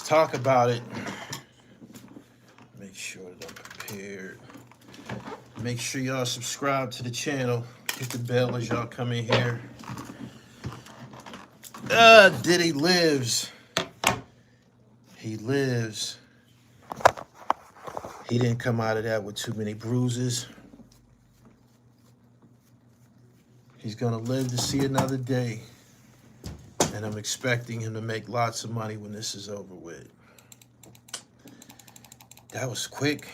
talk about it. Make sure that I'm prepared. Make sure y'all subscribe to the channel. Hit the bell as y'all come in here. Diddy lives. He lives. He didn't come out of that with too many bruises. He's gonna live to see another day. And I'm expecting him to make lots of money when this is over with. That was quick.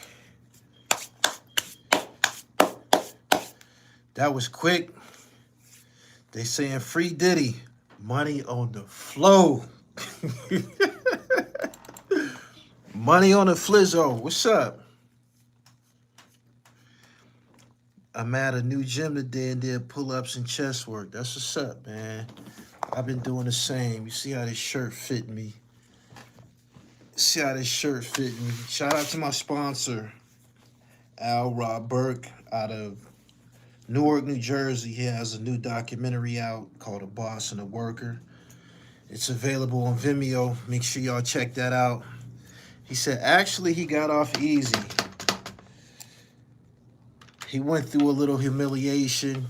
That was quick. They saying free Diddy. Money on the flow. Money on the flizzo. What's up? I'm at a new gym today and did pull-ups and chest work. That's what's up, man. I've been doing the same. You see how this shirt fit me? See how this shirt fit me? Shout out to my sponsor, Al Rob Burke, out of Newark, New Jersey. He has a new documentary out called A Boss and a Worker. It's available on Vimeo. Make sure y'all check that out. He said, actually, he got off easy. He went through a little humiliation.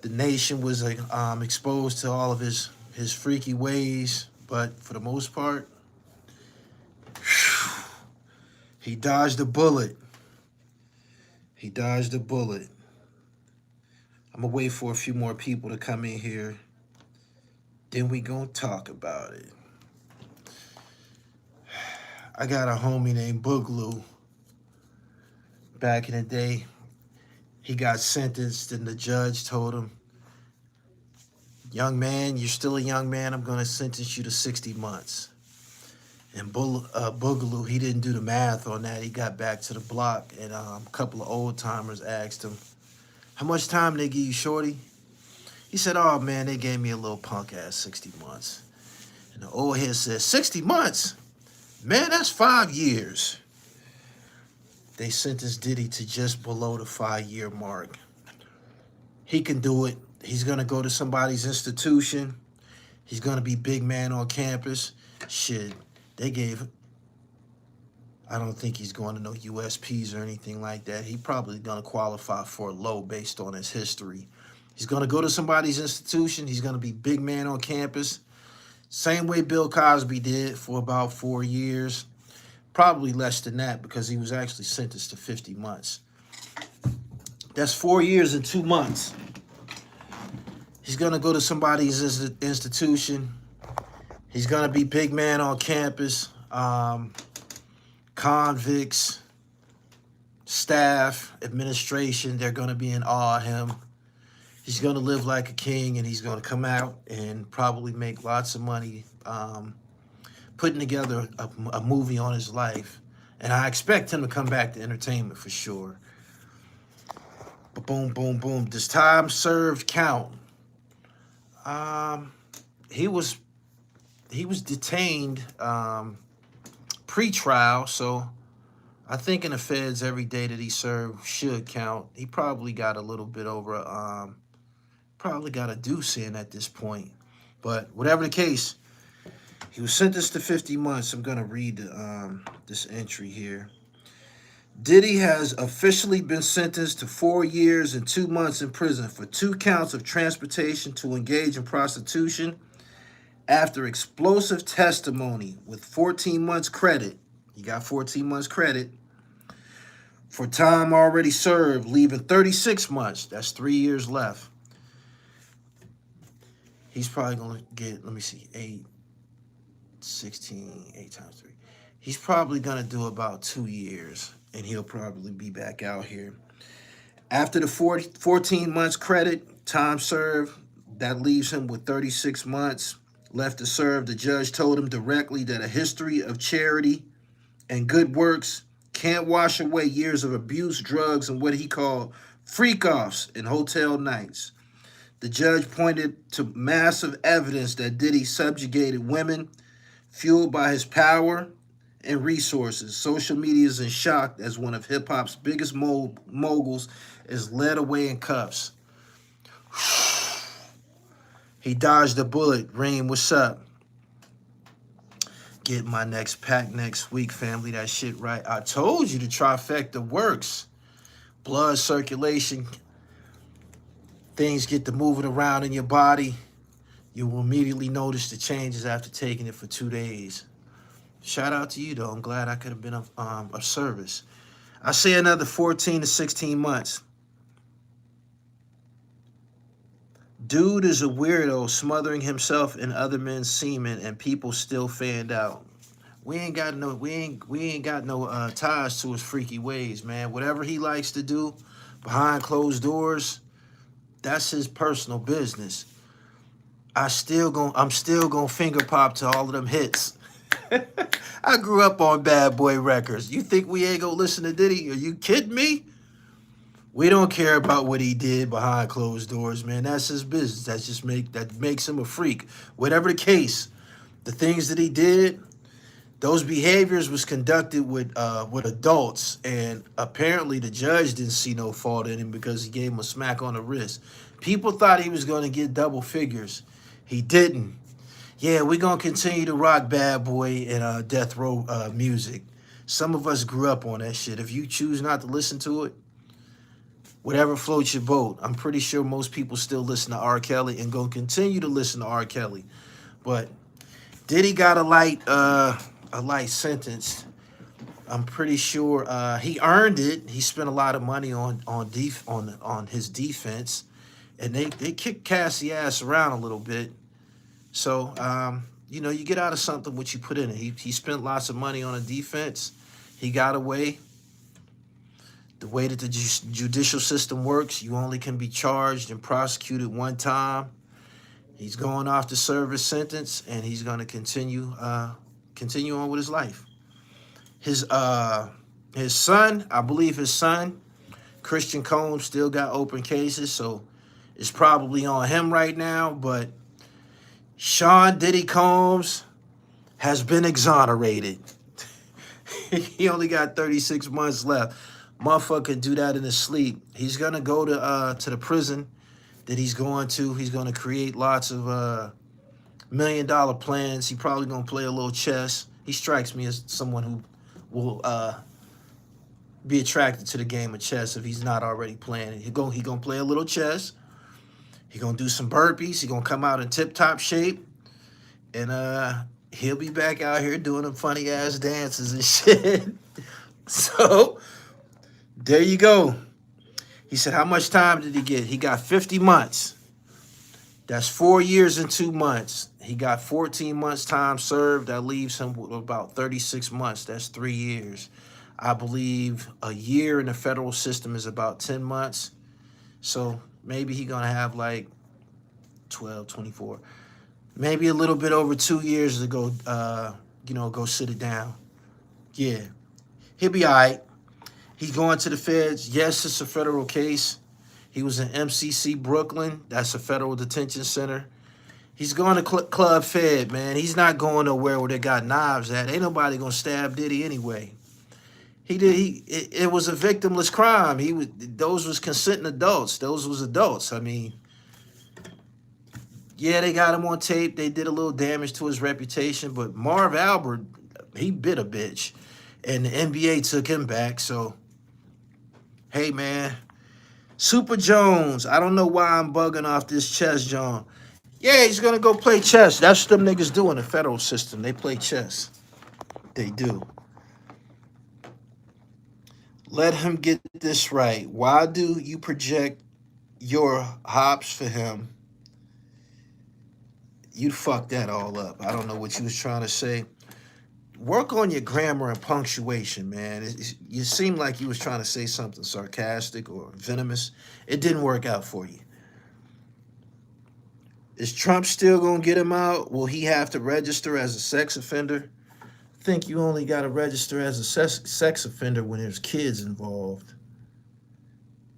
The nation was exposed to all of his freaky ways. But for the most part, he dodged a bullet. He dodged a bullet. I'm going to wait for a few more people to come in here. Then we going to talk about it. I got a homie named Boogaloo. Back in the day, he got sentenced and the judge told him, young man, you're still a young man. I'm going to sentence you to 60 months. And Boogaloo, he didn't do the math on that. He got back to the block and a couple of old timers asked him, how much time they give you, shorty? He said, oh, man, they gave me a little punk-ass 60 months. And the old head said, 60 months? Man, that's 5 years. They sentenced Diddy to just below the 5-year mark. He can do it. He's going to go to somebody's institution. He's going to be big man on campus. Shit, they gave... I don't think he's going to no USPs or anything like that. He probably going to qualify for a low based on his history. He's going to go to somebody's institution. He's going to be big man on campus. Same way Bill Cosby did for about 4 years. Probably less than that because he was actually sentenced to 50 months. That's 4 years and 2 months. He's going to go to somebody's institution. He's going to be big man on campus. Convicts, staff, administration, they're going to be in awe of him. He's going to live like a king, and he's going to come out and probably make lots of money putting together a movie on his life. And I expect him to come back to entertainment for sure. But boom, boom, boom. Does time served count? He was detained pre-trial, so I think in the feds every day that he served should count. He probably got a little bit over, probably got a deuce in at this point. But whatever the case, he was sentenced to 50 months. I'm going to read this entry here. Diddy has officially been sentenced to 4 years and 2 months in prison for 2 counts of transportation to engage in prostitution after explosive testimony with 14 months credit. He got 14 months credit for time already served, leaving 36 months. That's 3 years left. He's probably going to get, let me see, 8 times 3. He's probably going to do about 2 years, and he'll probably be back out here. After the 14 months credit, time served, that leaves him with 36 months left to serve. The judge told him directly that a history of charity and good works can't wash away years of abuse, drugs, and what he called freak-offs and hotel nights. The judge pointed to massive evidence that Diddy subjugated women, fueled by his power and resources. Social media is in shock as one of hip-hop's biggest moguls is led away in cuffs. He dodged a bullet. Reem, what's up? Get my next pack next week, family. That shit right. I told you the trifecta works. Blood circulation, things get to moving around in your body. You will immediately notice the changes after taking it for 2 days. Shout out to you, though. I'm glad I could have been of service. I say another 14 to 16 months. Dude is a weirdo smothering himself in other men's semen, and people still fanned out. We ain't got no ties to his freaky ways, man. Whatever he likes to do behind closed doors, that's his personal business. I'm still gonna finger pop to all of them hits. I grew up on Bad Boy Records. You think we ain't gonna listen to Diddy? Are you kidding me? We don't care about what he did behind closed doors, man. That's his business. That makes him a freak. Whatever the case, the things that he did, those behaviors was conducted with adults, and apparently the judge didn't see no fault in him because he gave him a smack on the wrist. People thought he was going to get double figures. He didn't. Yeah, we're going to continue to rock Bad Boy and Death Row music. Some of us grew up on that shit. If you choose not to listen to it, whatever floats your boat. I'm pretty sure most people still listen to R. Kelly and going to continue to listen to R. Kelly. But Diddy got a light sentence. I'm pretty sure he earned it. He spent a lot of money on his defense, and they kicked Cassie ass around a little bit. So you know, you get out of something what you put in it. He spent lots of money on a defense. He got away. The way that the judicial system works, you only can be charged and prosecuted one time. He's going off to serve his sentence, and he's going to continue on with his life. His son, I believe his son, Christian Combs, still got open cases, so it's probably on him right now. But Sean Diddy Combs has been exonerated. He only got 36 months left. Motherfucker do that in his sleep. He's gonna go to the prison that he's going to. He's gonna create lots of $1 million plans. He probably gonna play a little chess. He strikes me as someone who will be attracted to the game of chess if he's not already playing it. He gonna play a little chess. He gonna do some burpees. He gonna come out in tip-top shape, and he'll be back out here doing them funny ass dances and shit. So there you go. He said, how much time did he get? He got 50 months. That's 4 years and 2 months. He got 14 months time served. That leaves him with about 36 months. That's 3 years. I believe a year in the federal system is about 10 months. So maybe he's going to have like 12, 24. Maybe a little bit over 2 years to go, go sit it down. Yeah. He'll be all right. He's going to the feds. Yes, it's a federal case. He was in MCC Brooklyn. That's a federal detention center. He's going to Club Fed, man. He's not going nowhere where they got knives at. Ain't nobody going to stab Diddy anyway. It was a victimless crime. Those was consenting adults. Those was adults. I mean, yeah, they got him on tape. They did a little damage to his reputation, but Marv Albert, he bit a bitch, and the NBA took him back. So, hey, man, Super Jones. I don't know why I'm bugging off this chess, John. Yeah, he's gonna go play chess. That's what them niggas do in the federal system. They play chess. They do. Let him get this right. Why do you project your hops for him? You fucked that all up. I don't know what you was trying to say. Work on your grammar and punctuation, man. You seem like you was trying to say something sarcastic or venomous. It didn't work out for you. Is Trump still going to get him out? Will he have to register as a sex offender? I think you only got to register as a sex offender when there's kids involved.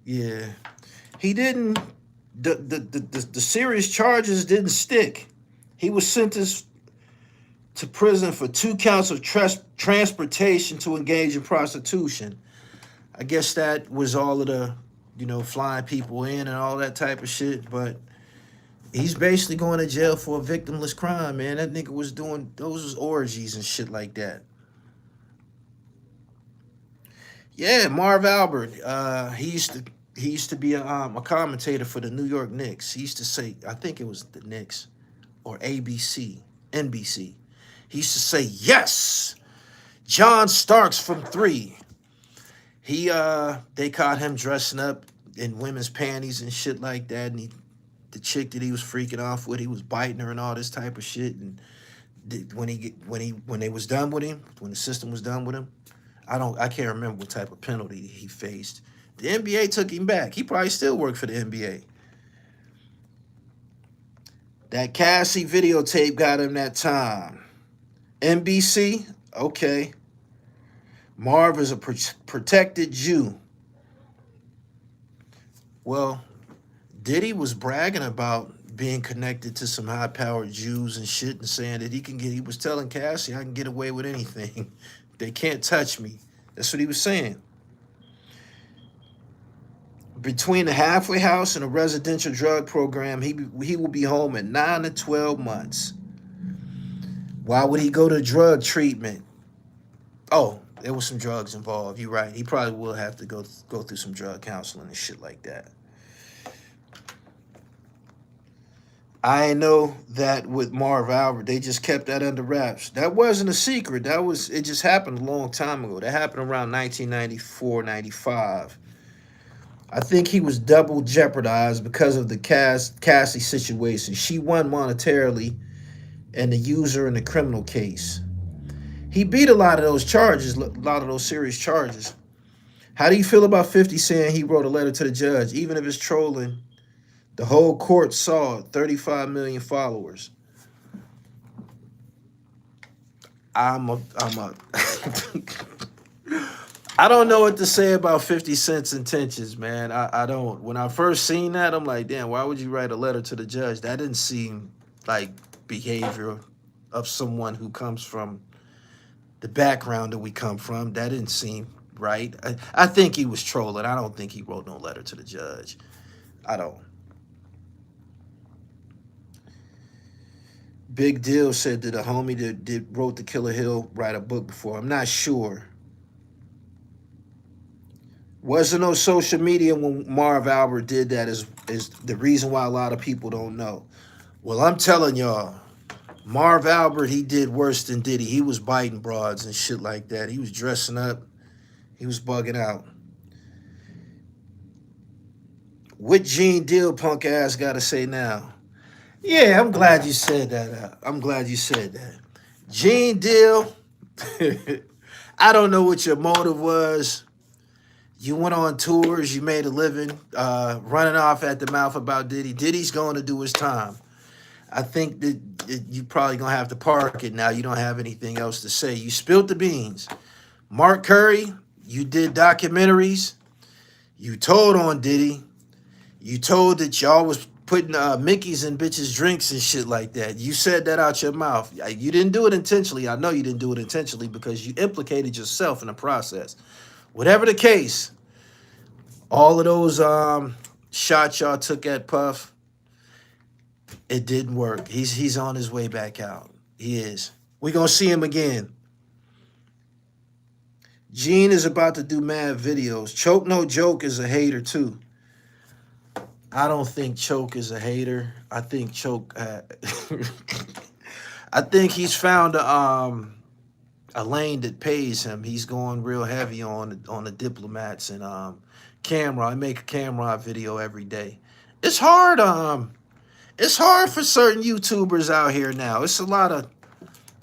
Yeah. He didn't, the serious charges didn't stick. He was sentenced to prison for 2 counts of transportation to engage in prostitution. I guess that was all of the, flying people in and all that type of shit. But He's basically going to jail for a victimless crime, man. That nigga was doing those was orgies and shit like that. Yeah, Marv Albert. He used to be a commentator for the New York Knicks. He used to say, I think it was the Knicks or ABC, NBC. He used to say, "Yes, John Starks from 3." They caught him dressing up in women's panties and shit like that, and the chick that he was freaking off with, he was biting her and all this type of shit. And when they was done with him, when the system was done with him, I can't remember what type of penalty he faced. The NBA took him back. He probably still worked for the NBA. That Cassie videotape got him that time. NBC, okay. Marv is a protected Jew. Well, Diddy was bragging about being connected to some high-powered Jews and shit, and saying that he was telling Cassie, I can get away with anything. They can't touch me. That's what he was saying. Between the halfway house and a residential drug program, he will be home in 9 to 12 months. Why would he go to drug treatment? Oh, there was some drugs involved. You're right. He probably will have to go through some drug counseling and shit like that. I know that with Marv Albert, they just kept that under wraps. That wasn't a secret. It just happened a long time ago. That happened around 1994, 95. I think he was double jeopardized because of the Cassie situation. She won monetarily and the user in the criminal case. He beat a lot of those charges, a lot of those serious charges. How do you feel about 50 saying he wrote a letter to the judge, even if it's trolling? The whole court saw 35 million followers. I don't know what to say about 50 Cent's intentions, man. I don't. When I first seen that, I'm like, damn, why would you write a letter to the judge? That didn't seem like behavior of someone who comes from the background that we come from. That didn't seem right. I think he was trolling. I don't think he wrote no letter to the judge. I don't. Big Deal said that a homie that wrote The Killer Hill write a book before. I'm not sure. Wasn't no social media when Marv Albert did that is the reason why a lot of people don't know. Well, I'm telling y'all, Marv Albert, he did worse than Diddy. He was biting broads and shit like that. He was dressing up. He was bugging out. What Gene Deal punk ass got to say now? Yeah, I'm glad you said that. I'm glad you said that. Gene Deal, I don't know what your motive was. You went on tours. You made a living running off at the mouth about Diddy. Diddy's going to do his time. I think that you probably going to have to park it now. You don't have anything else to say. You spilled the beans. Mark Curry, you did documentaries. You told on Diddy. You told that y'all was putting Mickeys in bitches' drinks and shit like that. You said that out your mouth. You didn't do it intentionally. I know you didn't do it intentionally because you implicated yourself in the process. Whatever the case, all of those shots y'all took at Puff, it didn't work. He's on his way back out. He is. We're going to see him again. Gene is about to do mad videos. Choke No Joke is a hater too. I don't think Choke is a hater. I think Choke I think he's found a lane that pays him. He's going real heavy on the diplomats and camera. I make a camera video every day. It's hard for certain YouTubers out here now. It's a lot of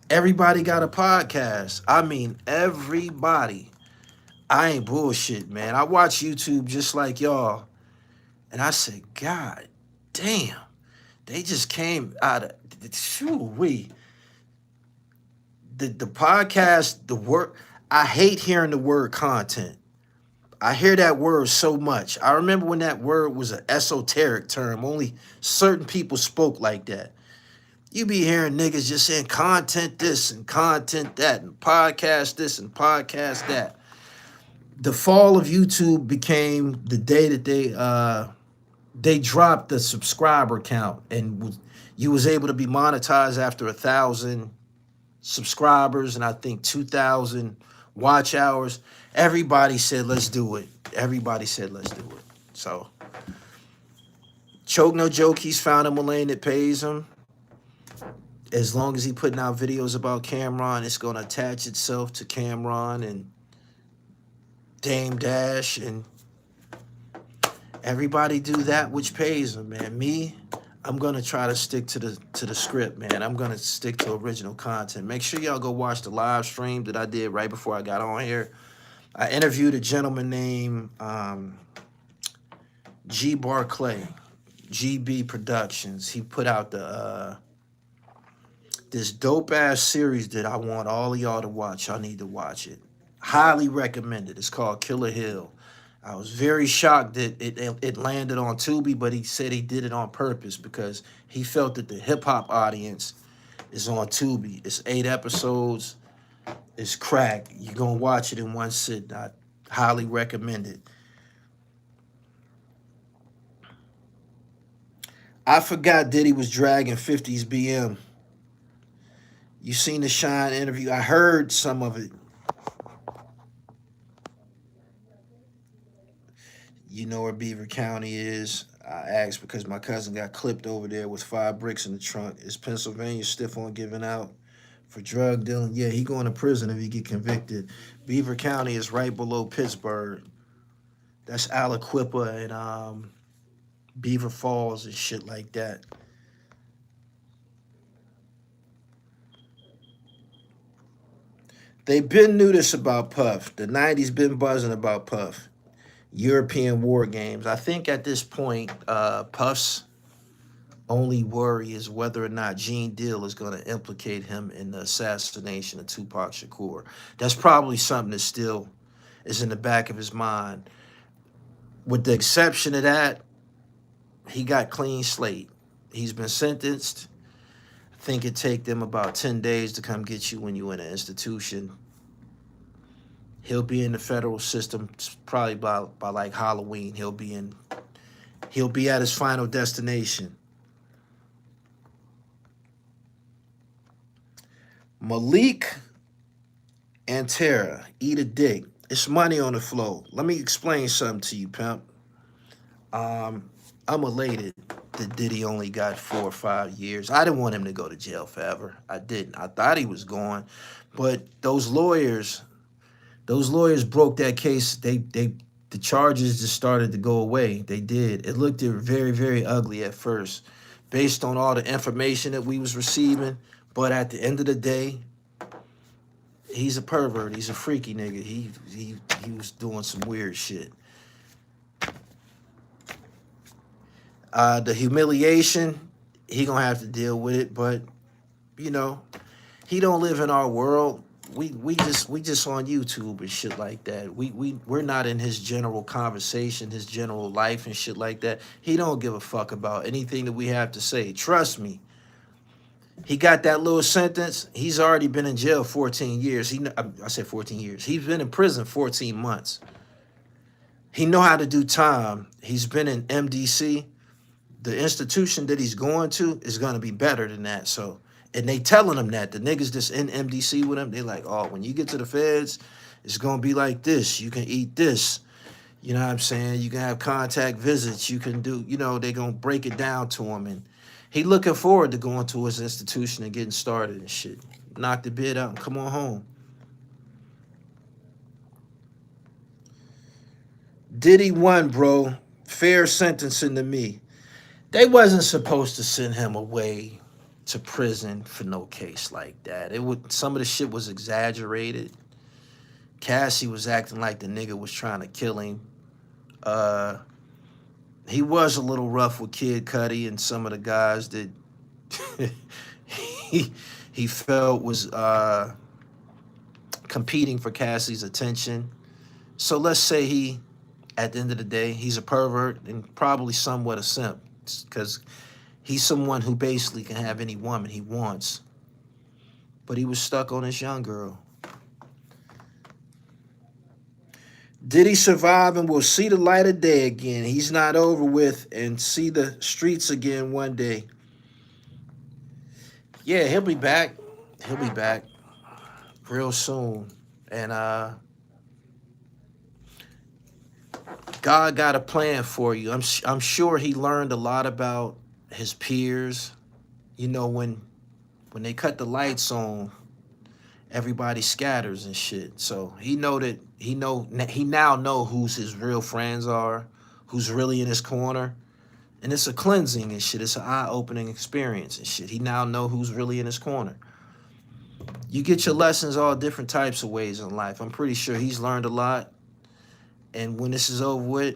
everybody got a podcast. I mean, everybody. I ain't bullshit, man. I watch YouTube just like y'all. And I said, God damn. They just came out of the podcast, the word. I hate hearing the word content. I hear that word so much. I remember when that word was an esoteric term. Only certain people spoke like that. You be hearing niggas just saying content this and content that and podcast this and podcast that. The fall of YouTube became the day that they they dropped the subscriber count, and you was able to be monetized after 1,000 subscribers and I think 2,000 watch hours. Everybody said, let's do it. Everybody said, let's do it. So, choke no joke, he's found him a lane that pays him. As long as he putting out videos about Cameron, it's going to attach itself to Cameron and Dame Dash, and everybody do that which pays them, man. Me, I'm gonna try to stick to the script, man. I'm gonna stick to original content. Make sure y'all go watch the live stream that I did right before I got on here. I interviewed a gentleman named G Barclay, GB Productions. He put out the this dope ass series that I want all of y'all to watch. Y'all need to watch it. Highly recommended. It's called Killer Hill. I was very shocked that it landed on Tubi, but he said he did it on purpose because he felt that the hip-hop audience is on Tubi. It's 8 episodes. It's crack. You're going to watch it in one sit. I highly recommend it. I forgot Diddy was dragging 50's BM. You seen the Shine interview? I heard some of it. You know where Beaver County is? I asked because my cousin got clipped over there with 5 bricks in the trunk. Is Pennsylvania stiff on giving out for drug dealing? Yeah, he going to prison if he get convicted. Beaver County is right below Pittsburgh. That's Aliquippa and Beaver Falls and shit like that. They been knew this about Puff. The 90s been buzzing about Puff. European war games. I think at this point, Puff's only worry is whether or not Gene Deal is going to implicate him in the assassination of Tupac Shakur. That's probably something that still is in the back of his mind. With the exception of that, he got clean slate. He's been sentenced. I think it take them about 10 days to come get you when you're in an institution. He'll be in the federal system probably by like Halloween. He'll be at his final destination. Malik and Tara, eat a dick. It's money on the flow. Let me explain something to you, pimp. I'm elated that Diddy only got 4 or 5 years. I didn't want him to go to jail forever. I didn't. I thought he was going, but those lawyers broke that case. The charges just started to go away. They did. It looked very, very ugly at first, based on all the information that we was receiving. But at the end of the day, he's a pervert. He's a freaky nigga. He was doing some weird shit. The humiliation, he gonna have to deal with it. But you know, he don't live in our world. We just on YouTube and shit like that. We're not in his general conversation, his general life and shit like that. He don't give a fuck about anything that we have to say. Trust me. He got that little sentence. He's already been in jail 14 years. I said 14 years. He's been in prison 14 months. He know how to do time. He's been in MDC. The institution that he's going to is going to be better than that. So, and they telling him that. The niggas that's in MDC with him, they like, oh, when you get to the feds, it's going to be like this. You can eat this. You know what I'm saying? You can have contact visits. You can do, you know, they going to break it down to him. And he looking forward to going to his institution and getting started and shit. Knock the bid out and come on home. Diddy won, bro. Fair sentencing to me. They wasn't supposed to send him away to prison for no case like that. Some of the shit was exaggerated. Cassie was acting like the nigga was trying to kill him. He was a little rough with Kid Cudi and some of the guys that he felt was competing for Cassie's attention. So let's say at the end of the day, he's a pervert and probably somewhat a simp, because he's someone who basically can have any woman he wants. But he was stuck on this young girl. Diddy survive and will see the light of day again. He's not over with and see the streets again one day. Yeah, he'll be back. He'll be back real soon. And God got a plan for you. I'm sure he learned a lot about his peers. You know, when they cut the lights on, everybody scatters and shit. So he now know who's his real friends are, who's really in his corner. And it's a cleansing and shit. It's an eye-opening experience and shit. He now know who's really in his corner. You get your lessons all different types of ways in life. I'm pretty sure he's learned a lot. And when this is over with,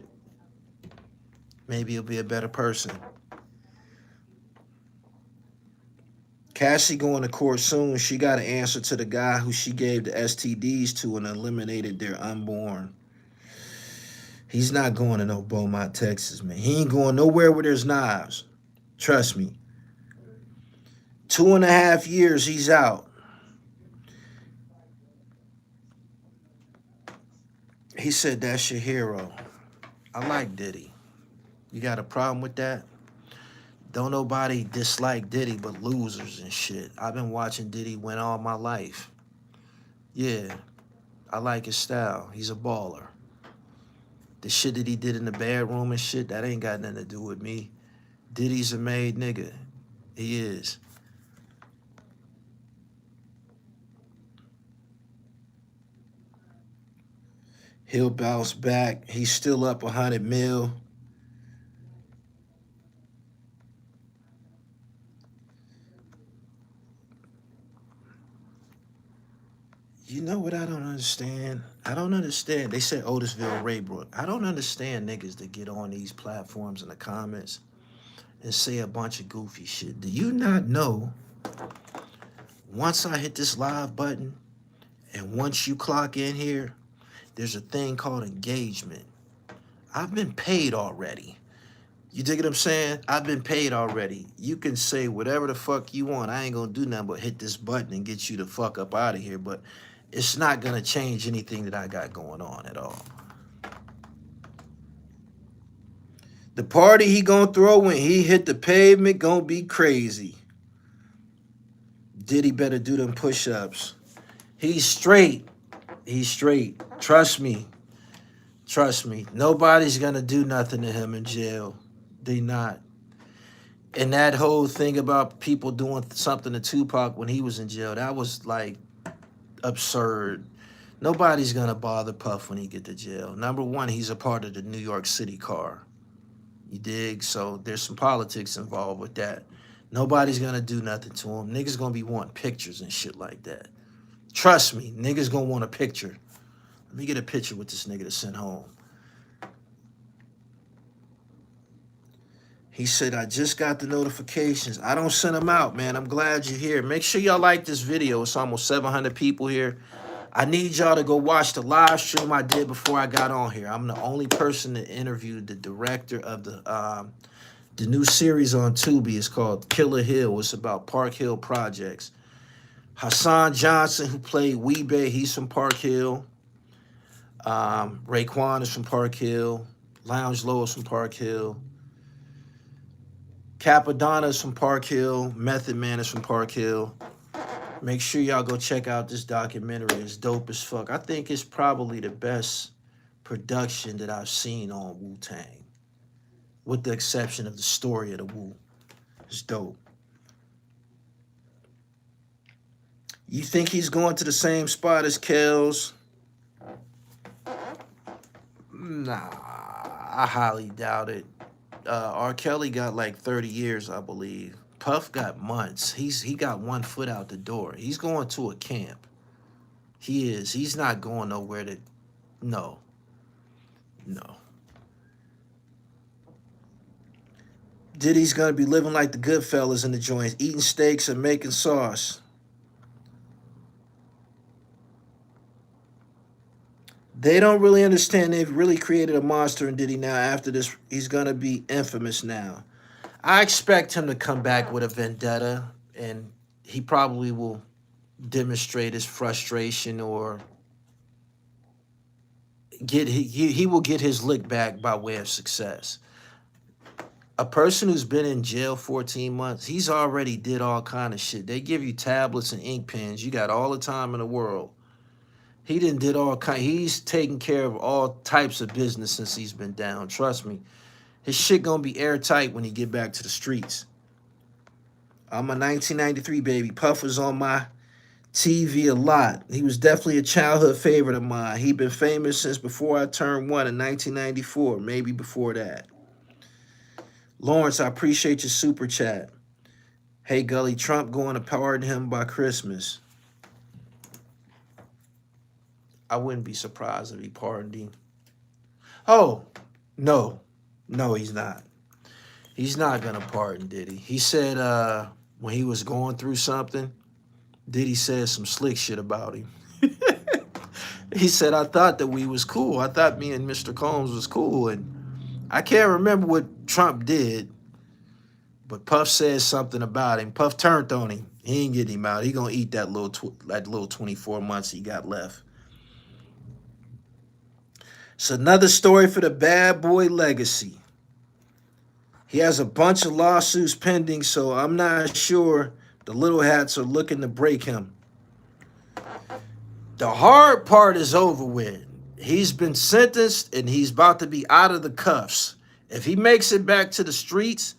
maybe he'll be a better person. Cassie going to court soon. She got an answer to the guy who she gave the STDs to and eliminated their unborn. He's not going to no Beaumont, Texas, man. He ain't going nowhere where there's knives. Trust me. 2.5 years, he's out. He said, that's your hero. I like Diddy. You got a problem with that? Don't nobody dislike Diddy but losers and shit. I've been watching Diddy win all my life. Yeah, I like his style. He's a baller. The shit that he did in the bedroom and shit, that ain't got nothing to do with me. Diddy's a made nigga. He is. He'll bounce back. He's still up 100 mil. You know what I don't understand? I don't understand. They said Otisville Raybrook. I don't understand niggas that get on these platforms in the comments and say a bunch of goofy shit. Do you not know once I hit this live button and once you clock in here, there's a thing called engagement. I've been paid already. You dig what I'm saying? I've been paid already. You can say whatever the fuck you want. I ain't gonna do nothing but hit this button and get you the fuck up out of here. But it's not gonna change anything that I got going on at all. The party he gonna throw when he hit the pavement gonna be crazy. Diddy better do them push-ups. He's straight. He's straight. Trust me. Trust me. Nobody's gonna do nothing to him in jail. They not. And that whole thing about people doing something to Tupac when he was in jail, that was like absurd. Nobody's gonna bother Puff when he get to jail. Number one, he's a part of the New York City car. You dig? So there's some politics involved with that. Nobody's gonna do nothing to him. Niggas gonna be wanting pictures and shit like that. Trust me, niggas gonna want a picture. Let me get a picture with this nigga to send home. He said, I just got the notifications. I don't send them out, man. I'm glad you're here. Make sure y'all like this video. It's almost 700 people here. I need y'all to go watch the live stream I did before I got on here. I'm the only person that interviewed the director of the new series on Tubi. It's called Killer Hill. It's about Park Hill projects. Hassan Johnson, who played Weebay, he's from Park Hill. Raekwon is from Park Hill. Lounge Low is from Park Hill. Capadonna is from Park Hill. Method Man is from Park Hill. Make sure y'all go check out this documentary. It's dope as fuck. I think it's probably the best production that I've seen on Wu-Tang, with the exception of the story of the Wu. It's dope. You think he's going to the same spot as Kells? Nah, I highly doubt it. R. Kelly got like 30 years, I believe. Puff got months. He got 1 foot out the door. He's going to a camp. He is. He's not going nowhere to... No. No. Diddy's going to be living like the good fellas in the joints, eating steaks and making sauce. They don't really understand they've really created a monster in Diddy now. After this, he's going to be infamous now. I expect him to come back with a vendetta, and he probably will demonstrate his frustration, or he will get his lick back by way of success. A person who's been in jail 14 months, he's already did all kind of shit. They give you tablets and ink pens. You got all the time in the world. He didn't did all kind. He's taken care of all types of business since he's been down. Trust me, his shit gonna be airtight when he get back to the streets. I'm a 1993 baby. Puff was on my TV a lot. He was definitely a childhood favorite of mine. He been famous since before I turned 1 in 1994, maybe before that. Lawrence, I appreciate your super chat. Hey, Gully, Trump going to pardon him by Christmas. I wouldn't be surprised if he pardoned him. Oh, no. No, he's not. He's not going to pardon Diddy. He said when he was going through something, Diddy said some slick shit about him. He said, I thought that we was cool. I thought me and Mr. Combs was cool. And I can't remember what Trump did, but Puff said something about him. Puff turned on him. He ain't getting him out. He going to eat that little 24 months he got left. It's another story for the bad boy legacy. He has a bunch of lawsuits pending, so I'm not sure the little hats are looking to break him. The hard part is over with. He's been sentenced and he's about to be out of the cuffs. If he makes it back to the streets,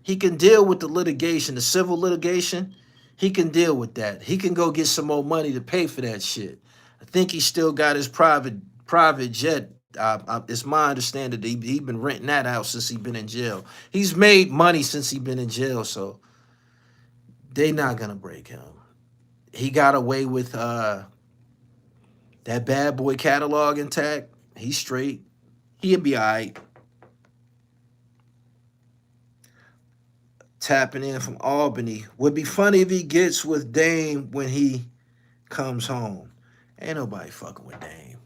he can deal with the litigation, the civil litigation. He can deal with that. He can go get some more money to pay for that shit. I think he still got his private jet. It's my understanding that he been renting that out since he been in jail. He's made money since he been in jail, so they not gonna break him. He got away with that bad boy catalog intact. He's straight. He'll be all right. Tapping in from Albany. Would be funny if he gets with Dame when he comes home. Ain't nobody fucking with Dame.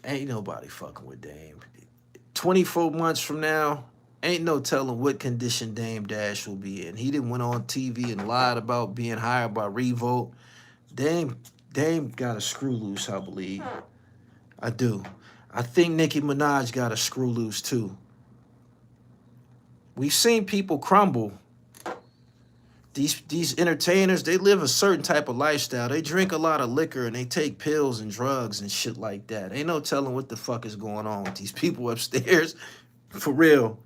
Ain't nobody fucking with Dame. 24 months from now, ain't no telling what condition Dame Dash will be in. He didn't went on TV and lied about being hired by Revolt. Dame got a screw loose, I believe. I do. I think Nicki Minaj got a screw loose too. We've seen people crumble. These entertainers, they live a certain type of lifestyle. They drink a lot of liquor and they take pills and drugs and shit like that. Ain't no telling what the fuck is going on with these people upstairs. For real.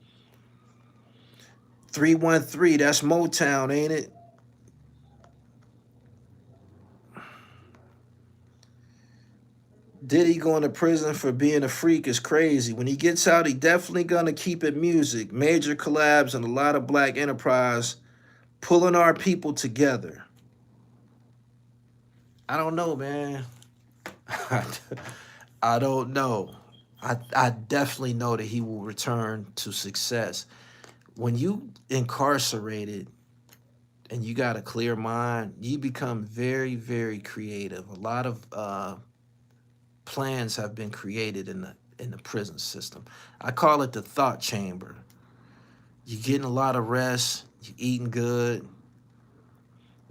313, that's Motown, ain't it? Diddy going to prison for being a freak is crazy. When he gets out, he definitely going to keep it music. Major collabs and a lot of black enterprise pulling our people together. I don't know, man. I don't know. I definitely know that he will return to success. When you incarcerated and you got a clear mind, you become very, very creative. A lot of plans have been created in the prison system. I call it the thought chamber. You're getting a lot of rest. You're eating good.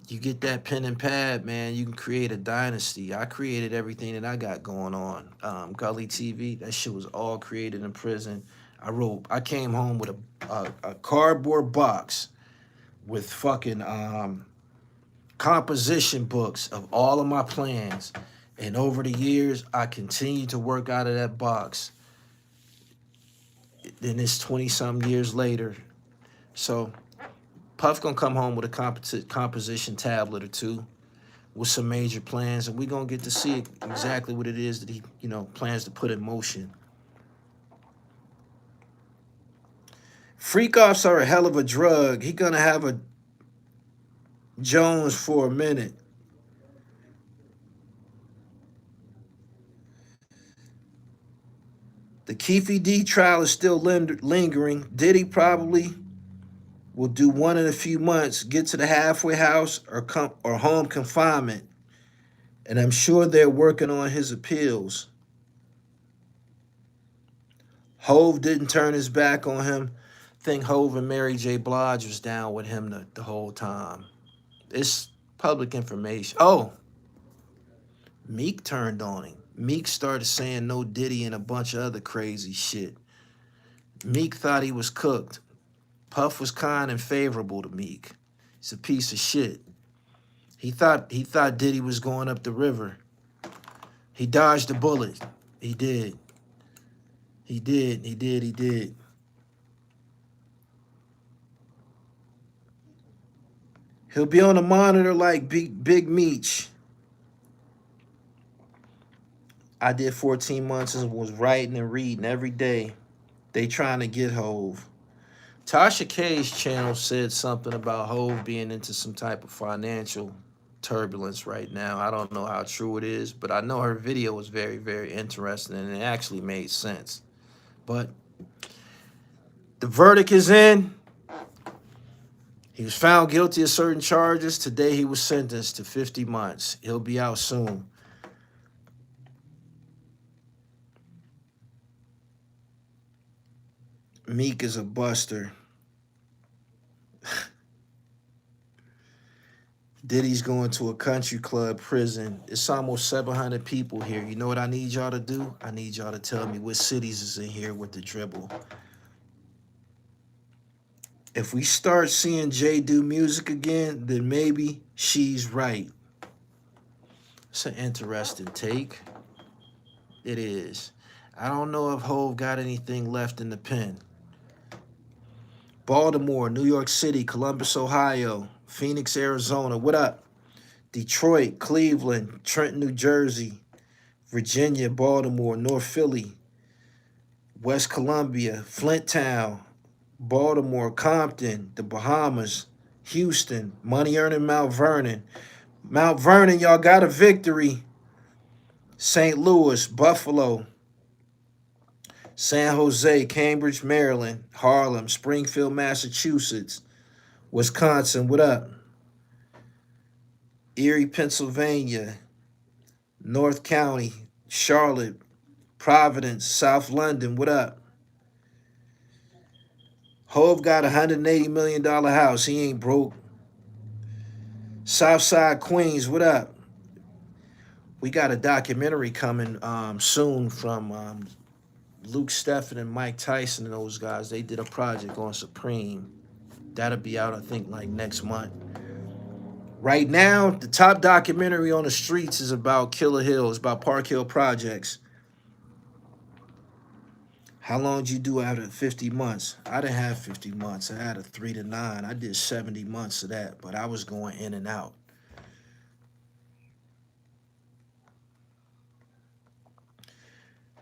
You get that pen and pad, man, you can create a dynasty. I created everything that I got going on. Gully TV, that shit was all created in prison. I came home with a cardboard box with fucking composition books of all of my plans. And over the years, I continued to work out of that box. Then it's 20-something years later. So Puff gonna come home with a composition tablet or two with some major plans, and we're gonna get to see exactly what it is that he, plans to put in motion. Freak-offs are a hell of a drug. He gonna have a Jones for a minute. The Keefe D trial is still lingering. Diddy probably will do one in a few months, get to the halfway house or home confinement. And I'm sure they're working on his appeals. Hove didn't turn his back on him. I think Hove and Mary J. Blige was down with him the whole time. It's public information. Oh, Meek turned on him. Meek started saying no Diddy and a bunch of other crazy shit. Meek thought he was cooked. Puff was kind and favorable to Meek. He's a piece of shit. He thought Diddy was going up the river. He dodged the bullet. He did. He did. He'll be on the monitor like Big Meech. I did 14 months and was writing and reading every day. They trying to get Hove. Tasha K's channel said something about Hove being into some type of financial turbulence right now. I don't know how true it is, but I know her video was very, very interesting and it actually made sense. But the verdict is in. He was found guilty of certain charges. Today he was sentenced to 50 months. He'll be out soon. Meek is a buster. Diddy's going to a country club prison. It's almost 700 people here. You know what I need y'all to do? I need y'all to tell me what cities is in here with the dribble. If we start seeing Jay do music again, then maybe she's right. It's an interesting take. It is. I don't know if Hove got anything left in the pen. Baltimore, New York City, Columbus, Ohio, Phoenix, Arizona. What up? Detroit, Cleveland, Trenton, New Jersey, Virginia, Baltimore, North Philly, West Columbia, Flinttown, Baltimore, Compton, the Bahamas, Houston, Money Earning, Mount Vernon. Mount Vernon, y'all got a victory. St. Louis, Buffalo, San Jose, Cambridge, Maryland, Harlem, Springfield, Massachusetts, Wisconsin, what up? Erie, Pennsylvania, North County, Charlotte, Providence, South London, what up? Hove got a $180 million house. He ain't broke. Southside, Queens, what up? We got a documentary coming soon from Luke Steffen and Mike Tyson and those guys. They did a project on Supreme. That'll be out, I think, like next month. Right now, the top documentary on the streets is about Killer Hill. It's about Park Hill Projects. How long did you do out of 50 months? I didn't have 50 months. I had a 3 to 9. I did 70 months of that, but I was going in and out.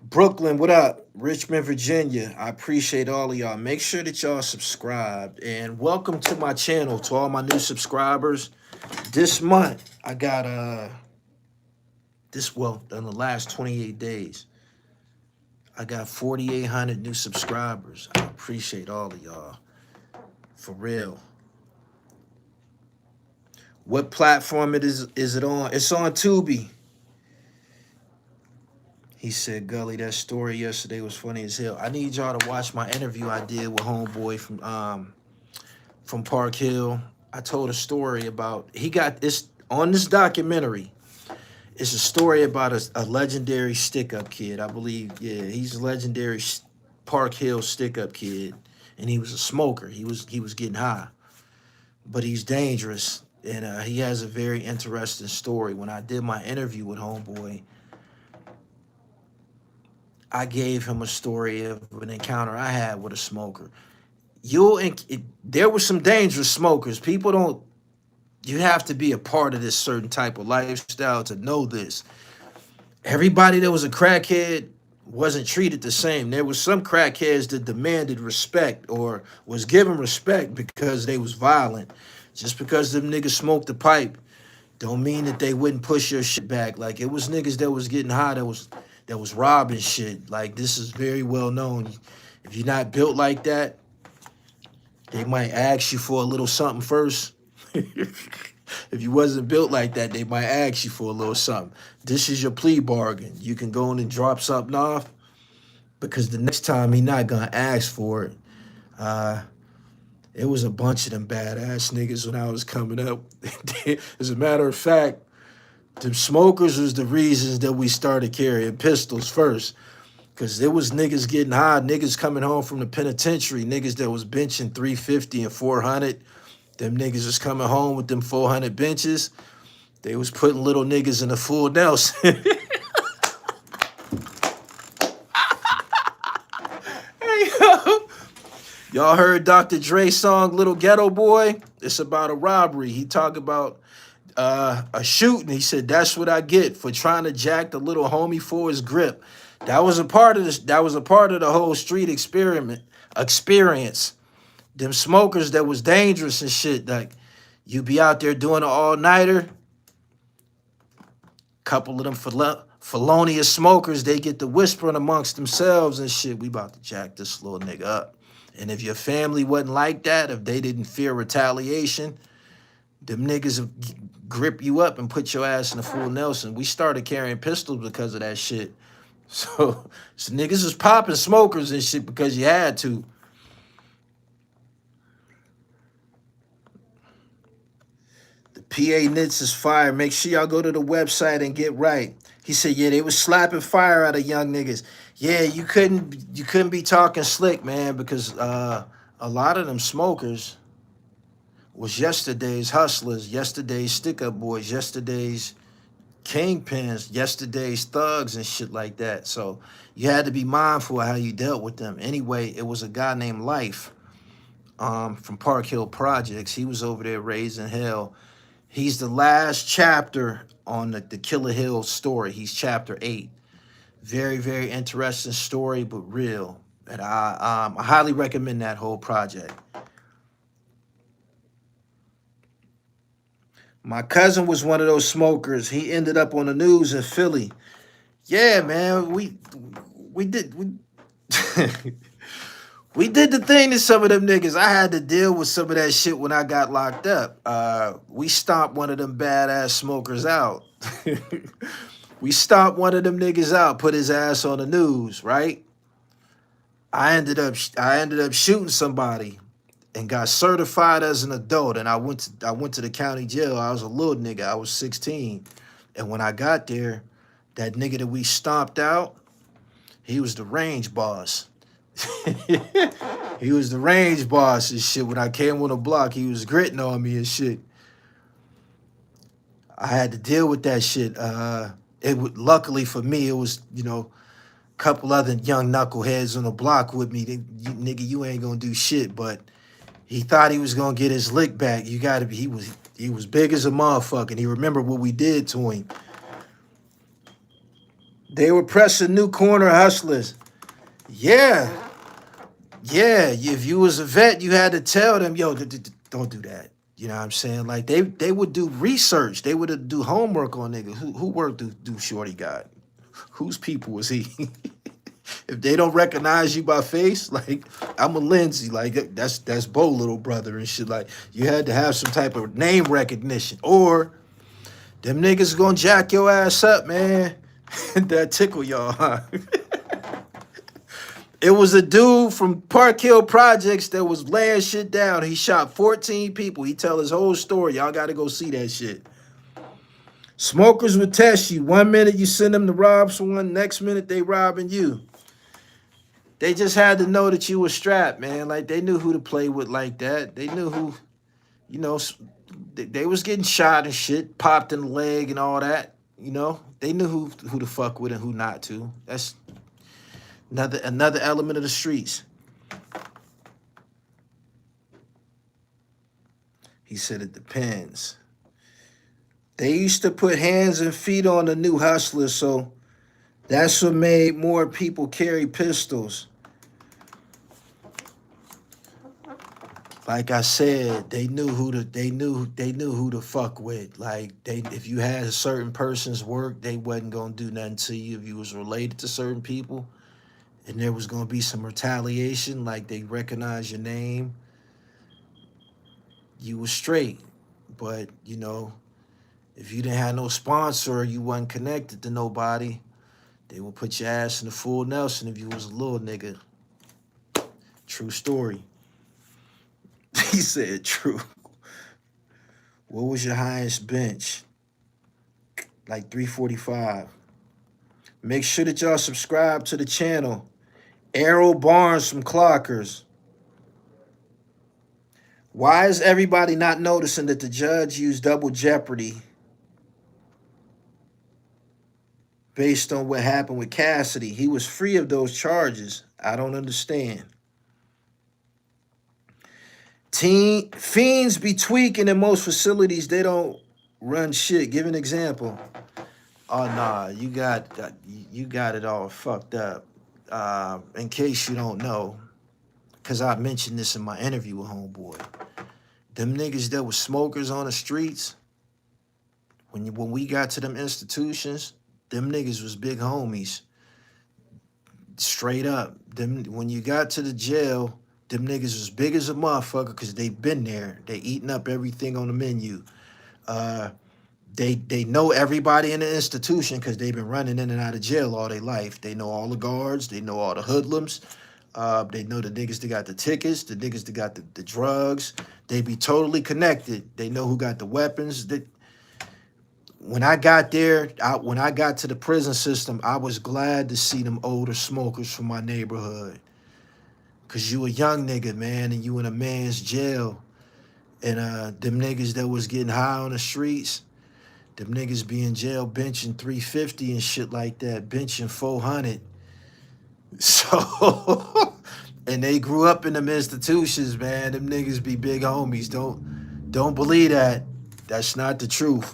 Brooklyn, what up? Richmond, Virginia. I appreciate all of y'all. Make sure that y'all subscribe. And welcome to my channel, to all my new subscribers. This month, I got, in the last 28 days, I got 4,800 new subscribers. I appreciate all of y'all. For real. What platform is it on? It's on Tubi. He said, Gully, that story yesterday was funny as hell. I need y'all to watch my interview I did with homeboy from Park Hill. I told a story about, he got this, on this documentary, it's a story about a legendary stick-up kid, I believe. Yeah, he's a legendary Park Hill stick-up kid, and he was a smoker. He was getting high, but he's dangerous, and he has a very interesting story. When I did my interview with homeboy, I gave him a story of an encounter I had with a smoker. There were some dangerous smokers. People don't, you have to be a part of this certain type of lifestyle to know this. Everybody that was a crackhead wasn't treated the same. There was some crackheads that demanded respect or was given respect because they was violent. Just because them niggas smoked the pipe don't mean that they wouldn't push your shit back. Like, it was niggas that was getting high that was robbing shit. Like, this is very well known. If you're not built like that, they might ask you for a little something first. If you wasn't built like that, they might ask you for a little something. This is your plea bargain. You can go in and drop something off, because the next time he not gonna ask for it. It was a bunch of them badass niggas when I was coming up. As a matter of fact, Them smokers was the reasons that we started carrying pistols first. Cause there was niggas getting high, niggas coming home from the penitentiary, niggas that was benching 350 and 400. Them niggas was coming home with them 400 benches. They was putting little niggas in a full Nelson. Hey, yo. Y'all heard Dr. Dre's song Little Ghetto Boy? It's about a robbery. He talked about a shooting. He said, that's what I get for trying to jack the little homie for his grip. That was a part of this. That was a part of the whole street experience. Them smokers that was dangerous and shit. Like, you be out there doing an all-nighter. Couple of them felonious smokers, they get to whispering amongst themselves and shit. We about to jack this little nigga up. And if your family wasn't like that, if they didn't fear retaliation, them niggas will grip you up and put your ass in a full Nelson. We started carrying pistols because of that shit. So niggas was popping smokers and shit because you had to. The PA Nits is fire. Make sure y'all go to the website and get right. He said, yeah, they was slapping fire out of young niggas. Yeah, you couldn't be talking slick, man, because a lot of them smokers was yesterday's hustlers, yesterday's stick-up boys, yesterday's kingpins, yesterday's thugs and shit like that. So you had to be mindful of how you dealt with them. Anyway, it was a guy named Life from Park Hill Projects. He was over there raising hell. He's the last chapter on the Killer Hill story. He's chapter 8. Very, very interesting story, but real. And I highly recommend that whole project. My cousin was one of those smokers. He ended up on the news in Philly. Yeah, man, we did we did the thing to some of them niggas. I had to deal with some of that shit when I got locked up. We stomped one of them badass smokers out. We stomped one of them niggas out, put his ass on the news, right? I ended up shooting somebody and got certified as an adult. And I went to the county jail. I was a little nigga. I was 16. And when I got there, that nigga that we stomped out, he was the range boss. He was the range boss and shit. When I came on the block, he was gritting on me and shit. I had to deal with that shit. Luckily for me, it was, a couple other young knuckleheads on the block with me. Nigga, you ain't gonna do shit. But he thought he was gonna get his lick back. You gotta be. He was big as a motherfucker. And he remembered what we did to him. They were pressing new corner hustlers. Yeah. If you was a vet, you had to tell them, yo, don't do that. You know what I'm saying? Like they would do research. They would do homework on niggas. Who work do Shorty got? Whose people was he? If they don't recognize you by face, like I'm a Lindsay, like that's Bo little brother and shit. Like you had to have some type of name recognition, or them niggas gonna jack your ass up, man. That tickle y'all, huh? It was a dude from Park Hill Projects that was laying shit down. He shot 14 people. He tell his whole story. Y'all got to go see that shit. Smokers would test you. 1 minute you send them to rob someone. Next minute they robbing you. They just had to know that you were strapped, man. Like they knew who to play with like that. They knew who, they was getting shot and shit, popped in the leg and all that. They knew who to fuck with and who not to. That's another element of the streets. He said it depends. They used to put hands and feet on the new hustlers, so that's what made more people carry pistols. Like I said, they knew who to fuck with. Like if you had a certain person's work, they wasn't gonna do nothing to you. If you was related to certain people, and there was going to be some retaliation, like they recognize your name, you was straight. But, if you didn't have no sponsor or you wasn't connected to nobody, they would put your ass in the full Nelson if you was a little nigga. True story. He said true. What was your highest bench? like 3:45. Make sure that y'all subscribe to the channel. Errol Barnes from Clockers. Why is everybody not noticing that the judge used double jeopardy based on what happened with Cassidy? He was free of those charges. I don't understand. Fiends be tweaking in most facilities. They don't run shit. Give an example. Oh nah, you got it all fucked up. In case you don't know, because I mentioned this in my interview with Homeboy. Them niggas that was smokers on the streets, when we got to them institutions, them niggas was big homies. Straight up. Them when you got to the jail, them niggas was big as a motherfucker because they been there. They eating up everything on the menu. They know everybody in the institution because they've been running in and out of jail all their life. They know all the guards. They know all the hoodlums. They know the niggas that got the tickets, the niggas that got the drugs. They be totally connected. They know who got the weapons. When I got there, when I got to the prison system, I was glad to see them older smokers from my neighborhood. Because you a young nigga, man, and you in a man's jail. And them niggas that was getting high on the streets, them niggas be in jail benching 350 and shit like that, benching 400. So, and they grew up in them institutions, man. Them niggas be big homies. Don't believe that. That's not the truth.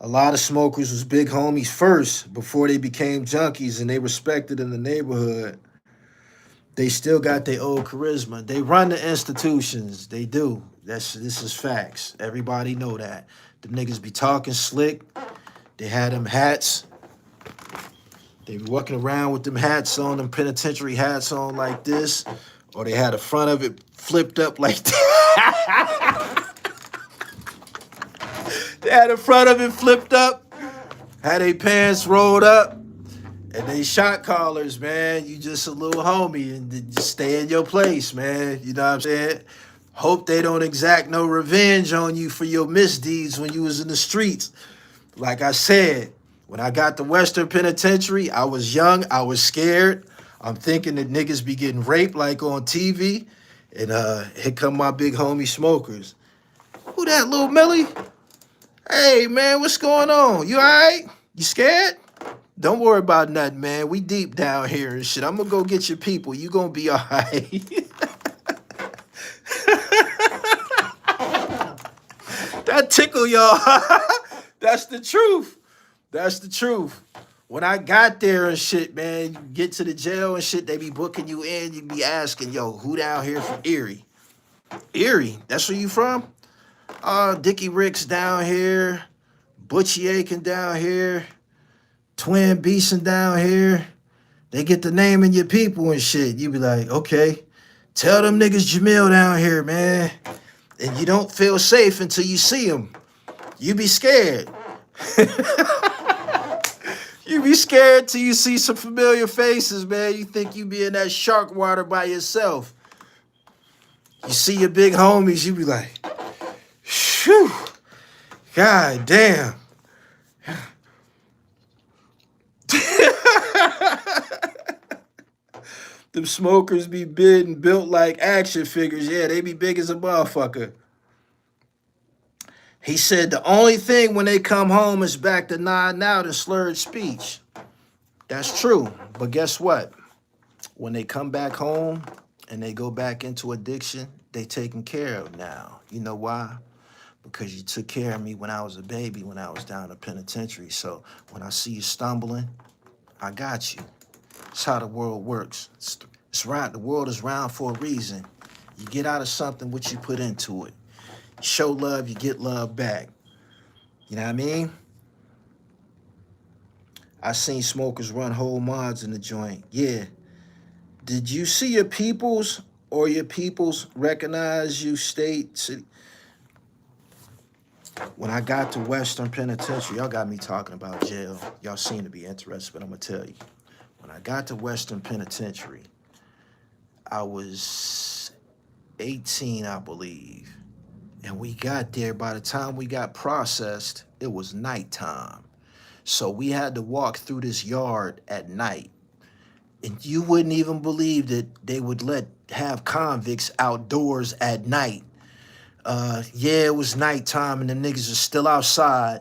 A lot of smokers was big homies first before they became junkies and they respected in the neighborhood. They still got their old charisma. They run the institutions. They do. This is facts. Everybody know that. Them niggas be talking slick. They had them hats. They be walking around with them hats on, them penitentiary hats on like this. Or they had the front of it flipped up like that. They had the front of it flipped up. Had their pants rolled up. And they shot callers, man. You just a little homie and just stay in your place, man. You know what I'm saying? Hope they don't exact no revenge on you for your misdeeds when you was in the streets. Like I said, when I got to Western Penitentiary, I was young, I was scared. I'm thinking that niggas be getting raped like on TV. And here come my big homie smokers. Who that, little Millie? Hey, man, what's going on? You all right? You scared? Don't worry about nothing, man. We deep down here and shit. I'm going to go get your people. You going to be all right. That tickle, y'all. That's the truth. That's the truth. When I got there and shit, man, you get to the jail and shit, they be booking you in. You be asking, yo, who down here from Erie? Erie? That's where you from? Dickie Ricks down here. Butchie Aiken down here. Twin Beeson down here. They get the name of your people and shit. You be like, okay, tell them niggas Jamil down here, man. And you don't feel safe until you see them. You be scared. You be scared till you see some familiar faces, man. You think you be in that shark water by yourself. You see your big homies, you be like, phew, god damn. Them smokers be big and built like action figures. Yeah, they be big as a motherfucker. He said the only thing when they come home is back to nodding out and slurred speech. That's true. But guess what? When they come back home and they go back into addiction, they taken care of now. You know why? Because you took care of me when I was a baby, when I was down in the penitentiary. So when I see you stumbling, I got you. That's how the world works. It's right. The world is round for a reason. You get out of something what you put into it. You show love, you get love back. You know what I mean? I seen smokers run whole mods in the joint. Yeah. Did you see your peoples or your peoples recognize you state? City? When I got to Western Penitentiary, y'all got me talking about jail. Y'all seem to be interested, but I'm going to tell you. When I got to Western Penitentiary, I was 18, I believe. And we got there. By the time we got processed, it was nighttime. So we had to walk through this yard at night. And you wouldn't even believe that they would have convicts outdoors at night. Yeah, it was nighttime and the niggas are still outside.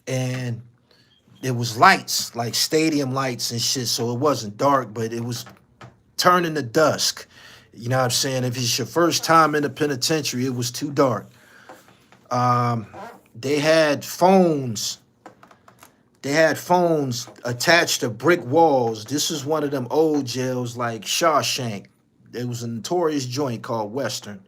And there was lights, like stadium lights and shit. So it wasn't dark, but it was turning to dusk. You know what I'm saying? If it's your first time in the penitentiary, it was too dark. They had phones. They had phones attached to brick walls. This is one of them old jails like Shawshank. There was a notorious joint called Western.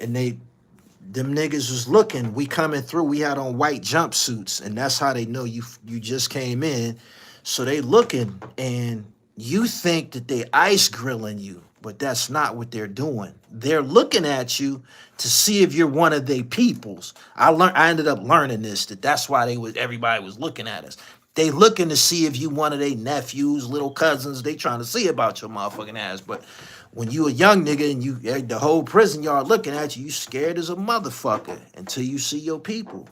And them niggas was looking. We coming through. We had on white jumpsuits. And that's how they know you just came in. So they looking and you think that they ice grilling you. But that's not what they're doing. They're looking at you to see if you're one of their peoples. I ended up learning this, that's why everybody was looking at us. They looking to see if you one of their nephews, little cousins. They trying to see about your motherfucking ass. But when you a young nigga and the whole prison yard looking at you, you scared as a motherfucker until you see your people.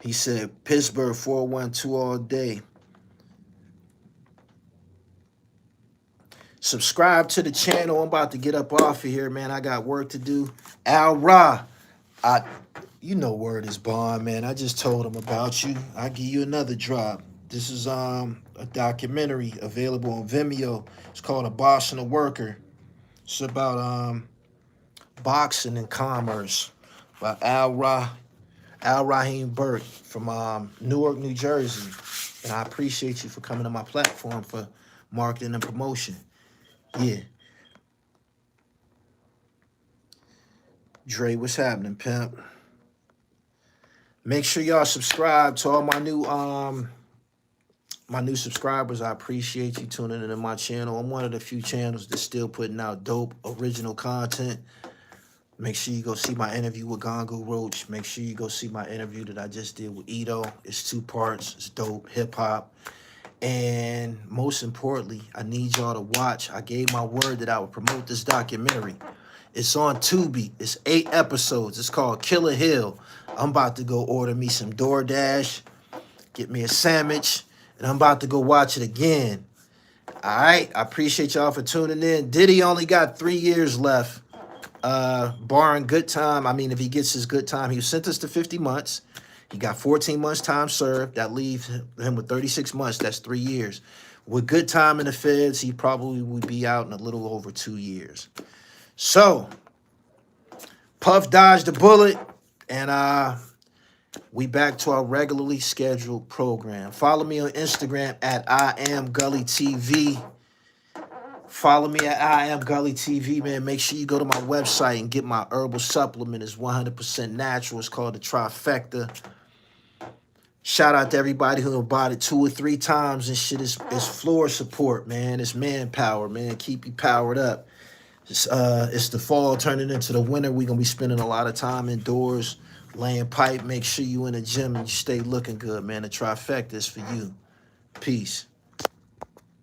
He said, Pittsburgh 412 all day. Subscribe to the channel. I'm about to get up off of here, man. I got work to do. Al Ra, you know word is bond, man. I just told him about you. I'll give you another drop. This is a documentary available on Vimeo. It's called A Boss and a Worker. It's about boxing and commerce by Al Rahim Burke from Newark, New Jersey. And I appreciate you for coming to my platform for marketing and promotion. Yeah. Dre, what's happening, pimp? Make sure y'all subscribe to all my new subscribers. I appreciate you tuning into my channel. I'm one of the few channels that's still putting out dope original content. Make sure you go see my interview with Gongo Roach. Make sure you go see my interview that I just did with Ito. It's 2 parts. It's dope, hip-hop. And most importantly, I need y'all to watch. I gave my word that I would promote this documentary. It's on Tubi. It's 8 episodes. It's called Killer Hill. I'm about to go order me some DoorDash, get me a sandwich, and I'm about to go watch it again. All right? I appreciate y'all for tuning in. Diddy only got 3 years left, barring good time. I mean, if he gets his good time, he was sentenced to 50 months. He got 14 months time served. That leaves him with 36 months. That's 3 years. With good time in the feds, he probably would be out in a little over 2 years. So, Puff dodged the bullet, and we back to our regularly scheduled program. Follow me on Instagram at IamGullyTV. Follow me at IamGullyTV, man. Make sure you go to my website and get my herbal supplement. It's 100% natural. It's called the TRIFECTA. Shout out to everybody who bought it 2 or 3 times and shit. It's floor support, man. It's manpower, man. Keep you powered up. It's the fall turning into the winter. We're going to be spending a lot of time indoors, laying pipe. Make sure you in the gym and you stay looking good, man. The trifecta is for you. Peace.